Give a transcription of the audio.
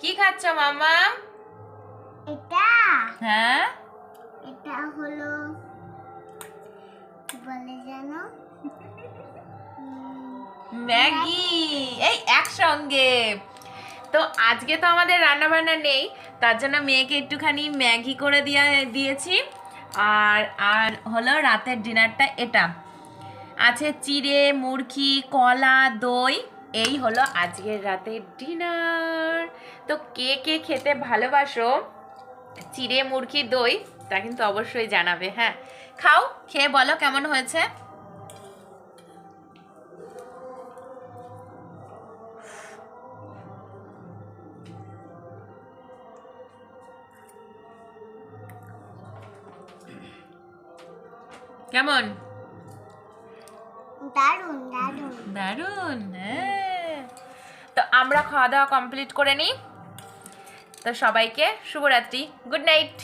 কি খাচ্ছ মামা? এটা হ্যাঁ, এটা হলো কি বলে জানো? ম্যাগি। এই একসঙ্গে। তো আজকে তো আমাদের রান্না বান্না নেই, তার জন্য মেয়েকে একটুখানি ম্যাগি করে দিয়েছি। আর আর হলো রাতের ডিনারটা এটা আছে, চিড়ে মুরগি কলা দই। এই হলো আজকের রাতের ডিনার। তো কে কে খেতে ভালোবাসো চিড়ে মুরগি দই, তা কিন্তু অবশ্যই জানাবে। হ্যাঁ, খাও, খেয়ে বলো কেমন হয়েছে। কেমন? দারুন দারুন। দারুণ। হ্যাঁ, তো আমরা খাওয়া দাওয়া কমপ্লিট করে নিই। তো সবাইকে শুভরাত্রি, গুড নাইট।